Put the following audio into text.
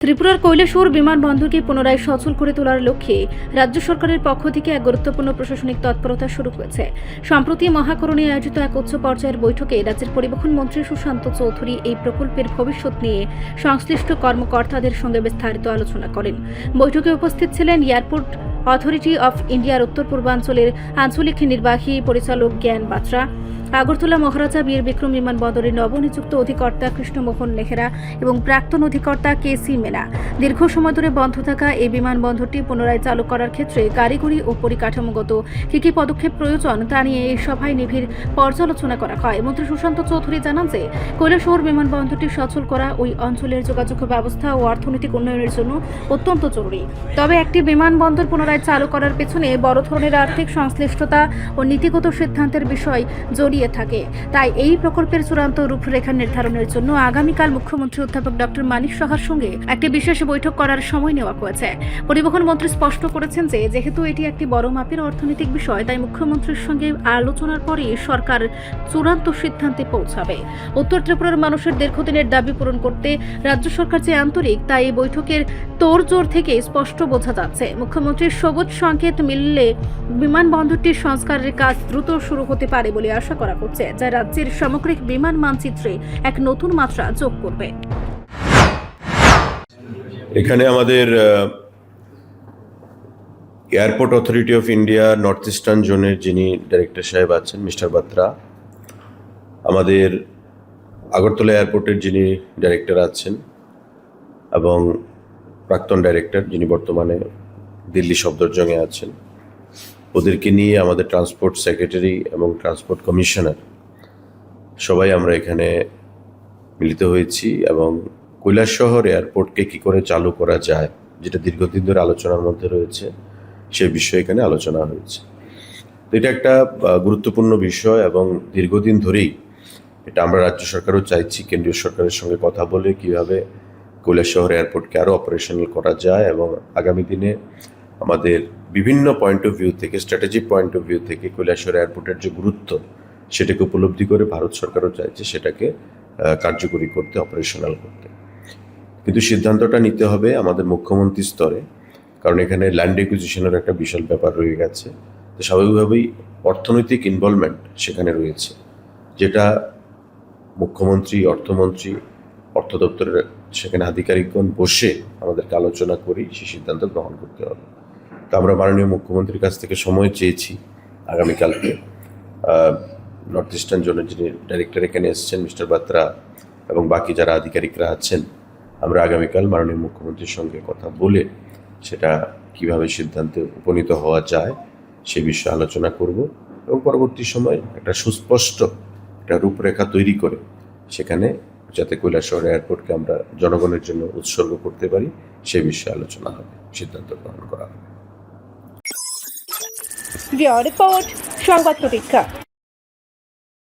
ত্রিপুরার কৈলাসহর বিমানবন্দরকে পুনরায় সচল করে তোলার লক্ষ্যে রাজ্য সরকারের পক্ষ থেকে এক গুরুত্বপূর্ণ প্রশাসনিক তৎপরতা শুরু হয়েছে। সম্প্রতি মহাকরণে আয়োজিত এক উচ্চ পর্যায়ের বৈঠকে রাজ্যের পরিবহন মন্ত্রী সুশান্ত চৌধুরী এই প্রকল্পের ভবিষ্যৎ নিয়ে সংশ্লিষ্ট কর্মকর্তাদের সঙ্গে বিস্তারিত আলোচনা করেন। বৈঠকে উপস্থিত ছিলেন এয়ারপোর্ট অথরিটি অফ ইন্ডিয়ার উত্তর পূর্বাঞ্চলের আঞ্চলিক নির্বাহী পরিচালক জ্ঞান বাত্রা, আগরতলা মহারাজা বীর বিক্রম বিমানবন্দরের নবনিযুক্ত অধিকর্তা কৃষ্ণমোহন নেহরা এবং প্রাক্তন অধিকর্তা কেসি মেনা। দীর্ঘ সময় ধরে বন্ধ থাকা এই বিমানবন্দরটি পুনরায় চালু করার ক্ষেত্রে কারিগরি ও পরিকাঠামোগত কী পদক্ষেপ প্রয়োজন তা নিয়ে এই সভায় নিবিড় পর্যালোচনা করা হয়। মন্ত্রী সুশান্ত চৌধুরী জানান যে কৈলাসহর বিমানবন্দরটি সচল করা ওই অঞ্চলের যোগাযোগ ব্যবস্থা ও অর্থনৈতিক উন্নয়নের জন্য অত্যন্ত জরুরি। তবে একটি বিমানবন্দর পুনরায় চালু করার পেছনে বড় ধরনের আর্থিক সংশ্লিষ্টতা ও নীতিগত সিদ্ধান্তের বিষয় জড়িয়ে থাকে। তাই এই প্রকল্পের চূড়ান্ত রূপরেখা নির্ধারণের জন্য আগামীকাল মুখ্যমন্ত্রী অধ্যাপক ডক্টর মানিক সাহার সঙ্গে একটি বিশেষ বৈঠক করার সময় নেওয়া হয়েছে। পরিবহন মন্ত্রী স্পষ্ট করেছেন যে যেহেতু এটি একটি বড় মাপের অর্থনৈতিক বিষয়, তাই মুখ্যমন্ত্রীর সঙ্গে আলোচনার পরে সরকার চূড়ান্ত সিদ্ধান্তে পৌঁছাবে। উত্তর ত্রিপুরার মানুষের দীর্ঘদিনের দাবি পূরণ করতে রাজ্য সরকার যে আন্তরিক, তাই এই বৈঠকের তোড়জোড় থেকে স্পষ্ট বোঝা যাচ্ছে। মুখ্যমন্ত্রীর সবুজ সংকেত মিললে বিমানবন্দরটির সংস্কারের কাজ দ্রুত শুরু হতে পারে বলে আশা করা হচ্ছে, যা রাজ্যের সামগ্রিক বিমান মানচিত্রে এক নতুন মাত্রা যোগ করবে। এখানে আমাদের airport authority of India north eastern জোনের যিনি ডাইরেক্টর সাহেব আছেন মিস্টার বাত্রা, আমাদের আগরতলা এয়ারপোর্টের যিনি ডাইরেক্টর আছেন এবং প্রাক্তন ডাইরেক্টর যিনি বর্তমানে দিল্লি সফদরজংয়ে আছেন, ওদেরকে নিয়ে আমাদের ট্রান্সপোর্ট সেক্রেটারি এবং ট্রান্সপোর্ট কমিশনার সবাই আমরা এখানে মিলিত হয়েছি এবং কৈলাসহর এয়ারপোর্টকে কী করে চালু করা যায়, যেটা দীর্ঘদিন ধরে আলোচনার মধ্যে রয়েছে, সে বিষয়ে এখানে আলোচনা হয়েছে। তো এটা একটা গুরুত্বপূর্ণ বিষয় এবং দীর্ঘদিন ধরেই এটা আমরা রাজ্য সরকারও চাইছি কেন্দ্রীয় সরকারের সঙ্গে কথা বলে কীভাবে কৈলাসহর এয়ারপোর্টকে আরও অপারেশনাল করা যায় এবং আগামী দিনে আমাদের বিভিন্ন পয়েন্ট অফ ভিউ থেকে, স্ট্র্যাটেজিক পয়েন্ট অফ ভিউ থেকে কৈলাসহর এয়ারপোর্টের যে গুরুত্ব সেটাকে উপলব্ধি করে ভারত সরকারও চাইছে সেটাকে কার্যকরী করতে, অপারেশনাল করতে। কিন্তু সিদ্ধান্তটা নিতে হবে আমাদের মুখ্যমন্ত্রী স্তরে, কারণ এখানে ল্যান্ড একুইজিশনের একটা বিশাল ব্যাপার রয়ে গেছে। তো স্বাভাবিকভাবেই অর্থনৈতিক ইনভলভমেন্ট সেখানে রয়েছে, যেটা মুখ্যমন্ত্রী, অর্থমন্ত্রী, অর্থ দপ্তরের সেখানে আধিকারিকগণ বসে আমাদেরকে আলোচনা করেই সেই সিদ্ধান্ত গ্রহণ করতে হবে। তো আমরা মাননীয় মুখ্যমন্ত্রীর কাছ থেকে সময় চেয়েছি আগামীকালকে। নর্থ ইস্টার্ন জোনের যিনি ডাইরেক্টর এখানে এসেছেন মিস্টার বাত্রা এবং বাকি যারা আধিকারিকরা আছেন, আমরা আগামীকাল মাননীয় মুখ্যমন্ত্রীর সঙ্গে কথা বলে সেটা কিভাবে সিদ্ধান্তে উপনীত হওয়া যায় সে বিষয়ে আলোচনা করব এবং পরবর্তী সময় একটা সুস্পষ্ট একটা রূপরেখা তৈরি করে সেখানে যাতে কৈলাসহর এয়ারপোর্টকে আমরা জনগণের জন্য উৎসর্গ করতে পারি সে বিষয়ে আলোচনা হবে, সিদ্ধান্ত গ্রহণ করা হবে। রিপোর্ট সংবাদ প্রতীক্ষা।